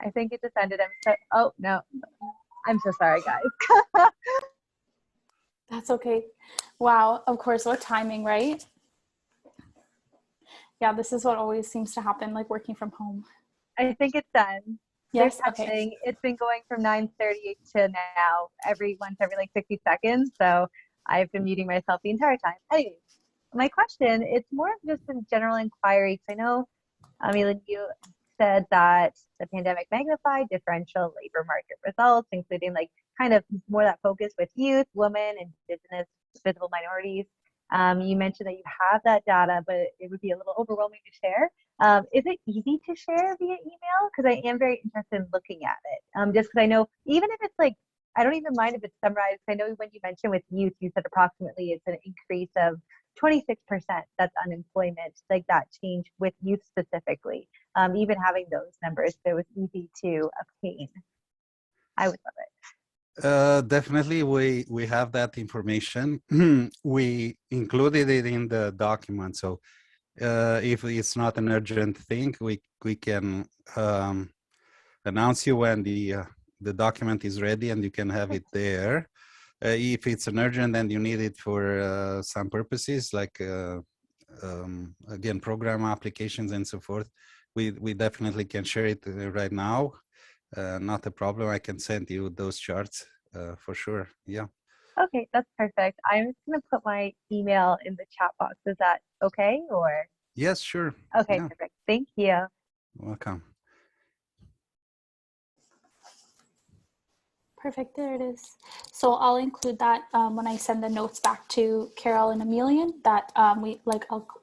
I think it just ended. Oh, no. I'm so sorry, guys. That's okay. Wow, of course, what timing, right? Yeah, this is what always seems to happen, like working from home. I think it's done. Yes, okay. It's been going from 9:30 to now, once every like 60 seconds. So I've been muting myself the entire time. Anyways, my question, it's more of just a general inquiry. I know, Emilian, you said that the pandemic magnified differential labor market results, including like kind of more that focus with youth, women, Indigenous, visible minorities. You mentioned that you have that data, but it would be a little overwhelming to share. Is it easy to share via email? Because I am very interested in looking at it. Just because I know, even if it's like, I don't even mind if it's summarized. I know when you mentioned with youth, you said approximately it's an increase of 26%. That's unemployment, like that change with youth specifically. Even having those numbers, so it was easy to obtain. I would love it. Definitely, we have that information. We included it in the document. So if it's not an urgent thing, we can announce you when the document is ready and you can have it there. If it's an urgent and you need it for some purposes, like again, program applications and so forth, we definitely can share it right now. Not a problem. I can send you those charts for sure. Yeah. Okay, that's perfect. I'm just going to put my email in the chat box. Is that okay? Or yes, sure. Okay, yeah. Perfect. Thank you. Welcome. Perfect, there it is. So I'll include that when I send the notes back to Carol and Emilian, that I'll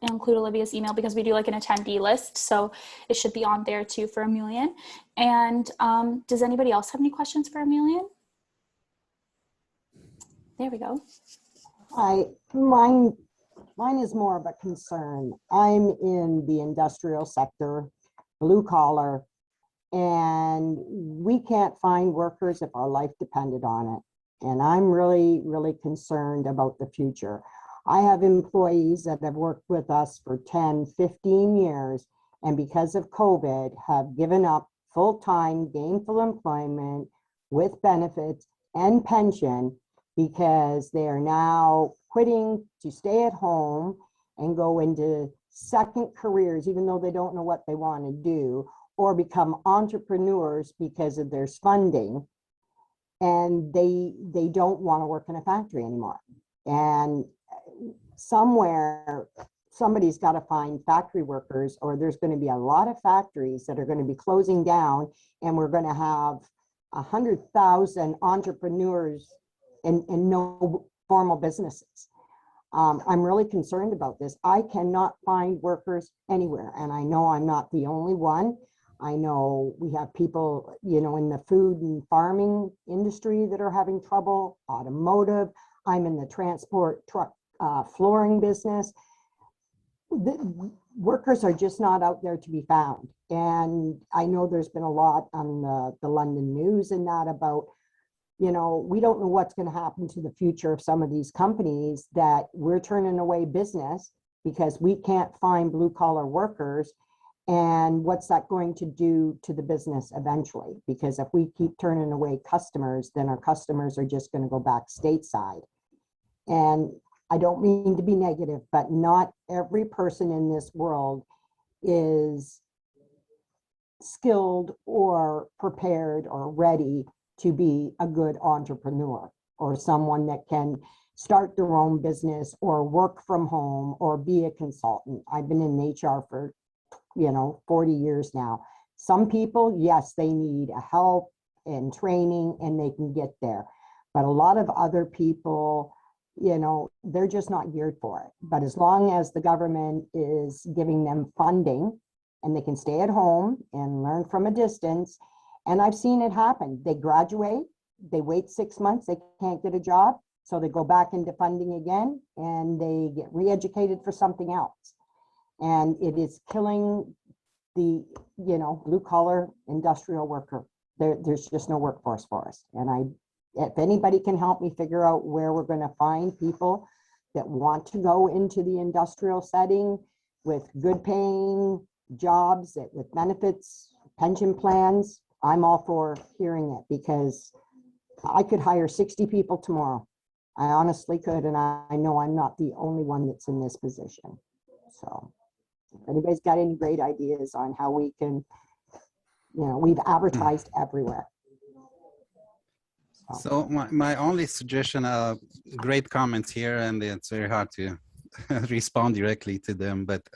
include Olivia's email because we do like an attendee list. So it should be on there too for Emilian. And does anybody else have any questions for Emilian? There we go. Mine is more of a concern. I'm in the industrial sector, blue collar, and we can't find workers if our life depended on it. And I'm really, really concerned about the future. I have employees that have worked with us for 10, 15 years, and because of COVID have given up full-time gainful employment with benefits and pension because they are now quitting to stay at home and go into second careers, even though they don't know what they want to do, or become entrepreneurs because of their funding, and they don't want to work in a factory anymore. And somewhere, somebody's got to find factory workers, or there's going to be a lot of factories that are going to be closing down, and we're going to have 100,000 entrepreneurs and no formal businesses. I'm really concerned about this. I cannot find workers anywhere, and I know I'm not the only one. I know we have people, you know, in the food and farming industry that are having trouble, automotive. I'm in the transport truck flooring business. The workers are just not out there to be found. And I know there's been a lot on the London news and that about, you know, we don't know what's going to happen to the future of some of these companies that we're turning away business because we can't find blue collar workers. And what's that going to do to the business eventually? Because if we keep turning away customers, then our customers are just going to go back stateside. And I don't mean to be negative, but not every person in this world is skilled or prepared or ready to be a good entrepreneur or someone that can start their own business or work from home or be a consultant. I've been in HR for 40 years now. Some people, yes, they need help and training and they can get there. But a lot of other people, they're just not geared for it. But as long as the government is giving them funding and they can stay at home and learn from a distance, and I've seen it happen. They graduate, they wait 6 months, they can't get a job. So they go back into funding again and they get re-educated for something else. And it is killing the, blue collar industrial worker. There's just no workforce for us. And if anybody can help me figure out where we're going to find people that want to go into the industrial setting with good paying jobs, with benefits, pension plans, I'm all for hearing it because I could hire 60 people tomorrow. I honestly could. And I know I'm not the only one that's in this position. So if anybody's got any great ideas on how we can, we've advertised everywhere. So my only suggestion, great comments here, and it's very hard to respond directly to them, but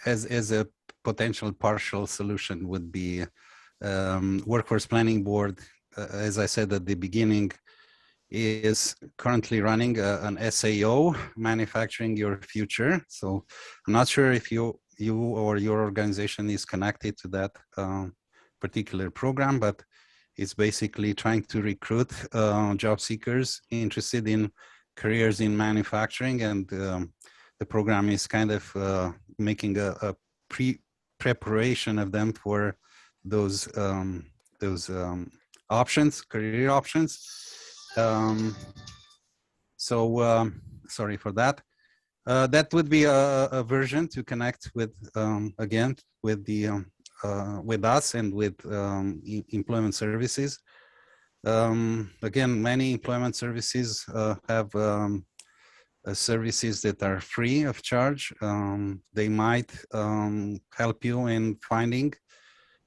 as a potential partial solution would be Workforce Planning Board, as I said at the beginning, is currently running an SAO, Manufacturing Your Future. So I'm not sure if you or your organization is connected to that particular program, but it's basically trying to recruit job seekers interested in careers in manufacturing, and the program is kind of making a preparation of them for those options, career options. Sorry for that. That would be a version to connect with again with the with us and with employment services. Again, many employment services have services that are free of charge. They might help you in finding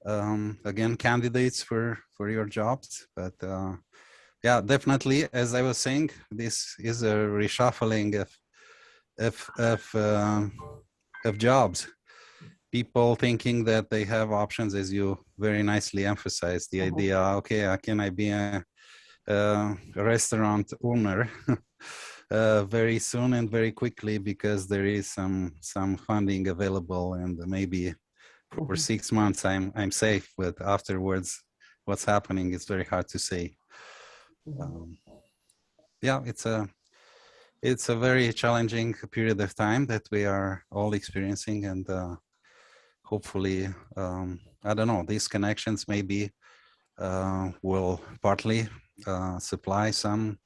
again candidates for your jobs, but yeah, definitely, as I was saying, this is a reshuffling of jobs. People thinking that they have options, as you very nicely emphasized, the idea, okay, can I be a restaurant owner very soon and very quickly because there is some funding available, and maybe for 6 months I'm safe, but afterwards what's happening is very hard to say. Yeah, it's a very challenging period of time that we are all experiencing, and hopefully, I don't know, these connections maybe will partly supply some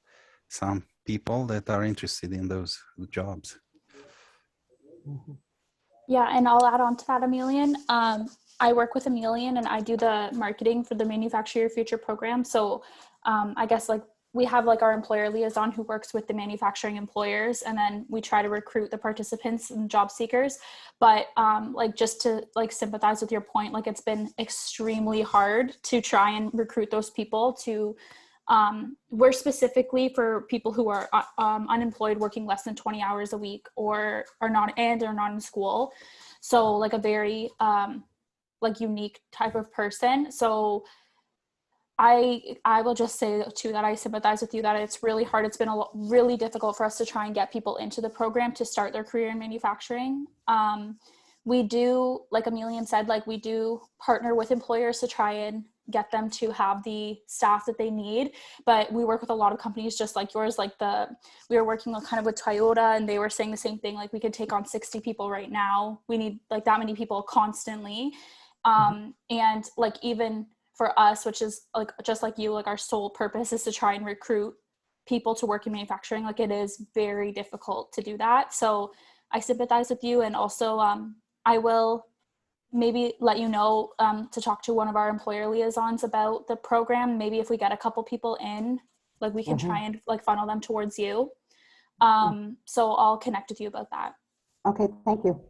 people that are interested in those jobs. Yeah, and I'll add on to that, Emilian. I work with Emilian and I do the marketing for the Manufacture Your Future program. So I guess like we have like our employer liaison who works with the manufacturing employers, and then we try to recruit the participants and job seekers. But like just to like sympathize with your point, like it's been extremely hard to try and recruit those people to we're specifically for people who are unemployed, working less than 20 hours a week, or are not in school. So like a very like unique type of person. So I will just say too that I sympathize with you that it's really hard. It's been really difficult for us to try and get people into the program to start their career in manufacturing. We do, like Emilian said, like we do partner with employers to try and get them to have the staff that they need, but we work with a lot of companies just like yours. Like we were working kind of with Toyota, and they were saying the same thing, like we could take on 60 people right now. We need like that many people constantly. And like even for us, which is like just like you, like our sole purpose is to try and recruit people to work in manufacturing. Like it is very difficult to do that. So I sympathize with you, and also I will maybe let you know to talk to one of our employer liaisons about the program. Maybe if we get a couple people in, like we can try and like funnel them towards you. So I'll connect with you about that. Okay, thank you.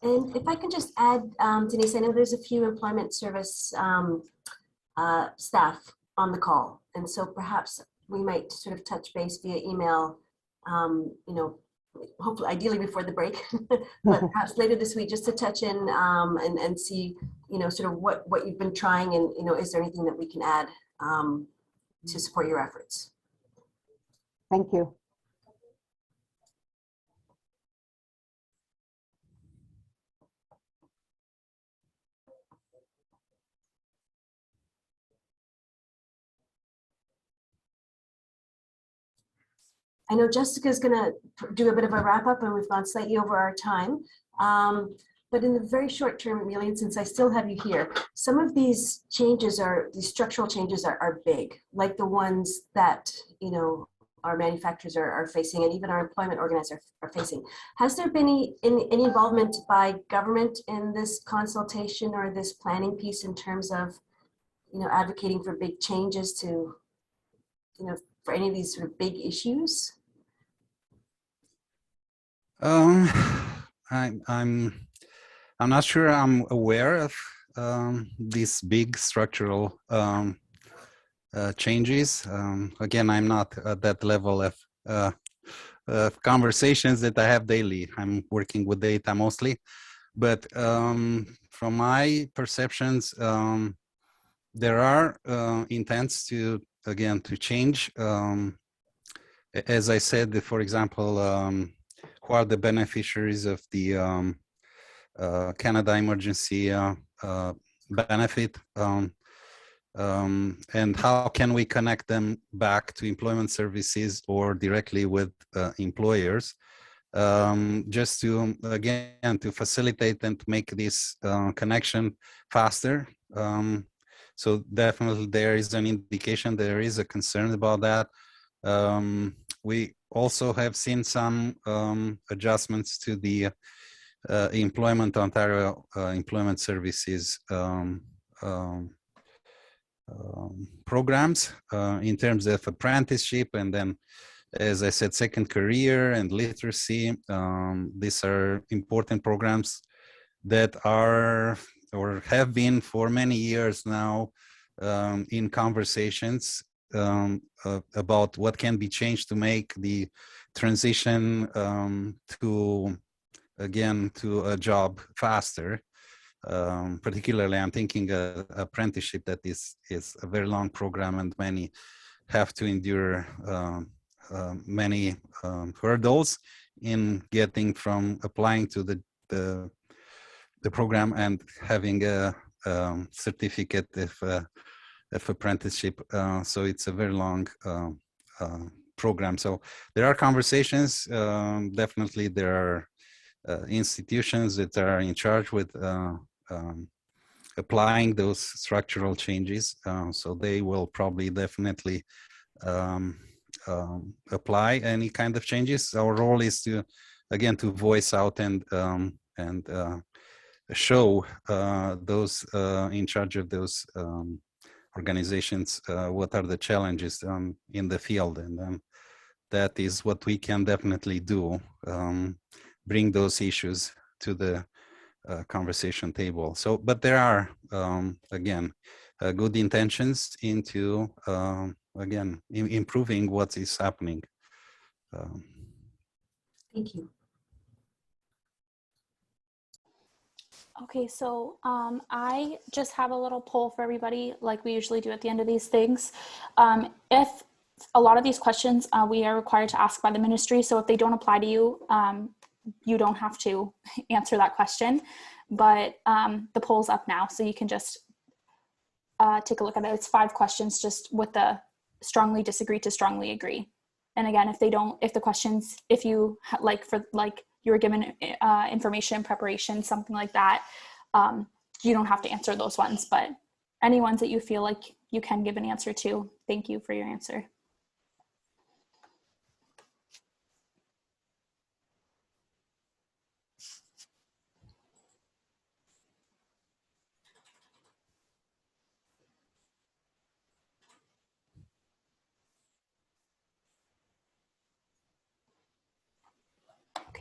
And if I can just add, Denise, I know there's a few employment service staff on the call. And so perhaps we might sort of touch base via email, you know, hopefully ideally before the break, but perhaps later this week, just to touch in and see, you know, sort of what you've been trying, and, you know, is there anything that we can add to support your efforts? Thank you. I know Jessica's going to do a bit of a wrap up, and we've gone slightly over our time. But in the very short term, Emilian, since I still have you here, some of these changes these structural changes are big, like the ones that, you know, our manufacturers are facing, and even our employment organizers are facing. Has there been any involvement by government in this consultation or this planning piece in terms of, you know, advocating for big changes to, you know, for any of these sort of big issues? I'm not sure I'm aware of these big structural changes. Again, I'm not at that level of conversations that I have daily. I'm working with data mostly, but from my perceptions, there are intents to change. As I said, for example, who are the beneficiaries of the Canada Emergency benefit, and how can we connect them back to employment services or directly with employers, just to, again, to facilitate and make this connection faster. So definitely there is an indication, there is a concern about that. We also have seen some adjustments to the Employment Ontario Employment Services programs in terms of apprenticeship, and then, as I said, second career and literacy. These are important programs that are or have been for many years now in conversations about what can be changed to make the transition to a job faster. Particularly, I'm thinking apprenticeship that is a very long program, and many have to endure many hurdles in getting from applying to the program and having a certificate of apprenticeship. So it's a very long program. So there are conversations. Definitely there are institutions that are in charge with applying those structural changes. So they will probably definitely apply any kind of changes. Our role is to, again, to voice out and show those in charge of those organizations what are the challenges in the field, and that is what we can definitely do, bring those issues to the conversation table. So, but there are, again, good intentions into, again, improving what is happening. Thank you. Okay, so I just have a little poll for everybody, like we usually do at the end of these things. If a lot of these questions we are required to ask by the ministry, so if they don't apply to you, you don't have to answer that question, but the poll's up now, so you can just take a look at it. It's 5 questions, just with the strongly disagree to strongly agree. And again, if the questions, if you you were given information, preparation, something like that, you don't have to answer those ones, but any ones that you feel like you can give an answer to, thank you for your answer.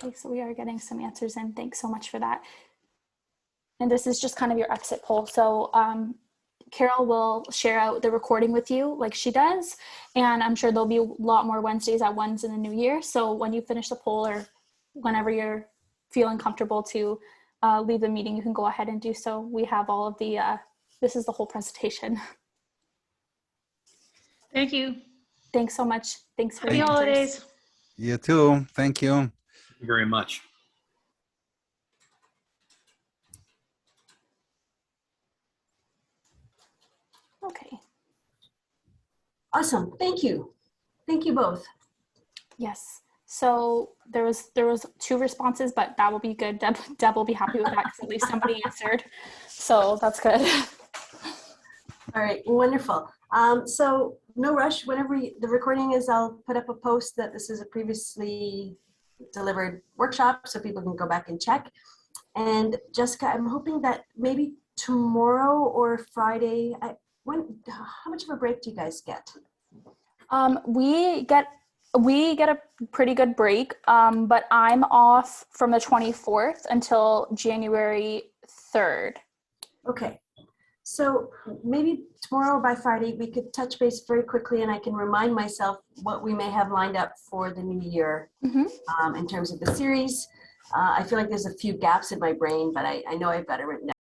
Okay, so we are getting some answers in. Thanks so much for that. And this is just kind of your exit poll. So Carol will share out the recording with you like she does. And I'm sure there'll be a lot more Wednesdays at ones in the new year. So when you finish the poll or whenever you're feeling comfortable to leave the meeting, you can go ahead and do so. We have all of the, this is the whole presentation. Thank you. Thanks so much. Thanks for Happy your answers. holidays. You too. Thank you. Thank you very much. Okay. Awesome. Thank you. Thank you both. Yes. So there was 2 responses, but that will be good. Deb will be happy with that because at least somebody answered. So that's good. All right, wonderful. So no rush. Whenever the recording is, I'll put up a post that this is a previously delivered workshop so people can go back and check. And Jessica, I'm hoping that maybe tomorrow or Friday, how much of a break do you guys get? We get a pretty good break, but I'm off from the 24th until January 3rd. Okay. So maybe tomorrow by Friday, we could touch base very quickly and I can remind myself what we may have lined up for the new year in terms of the series. I feel like there's a few gaps in my brain, but I know I've got it written down.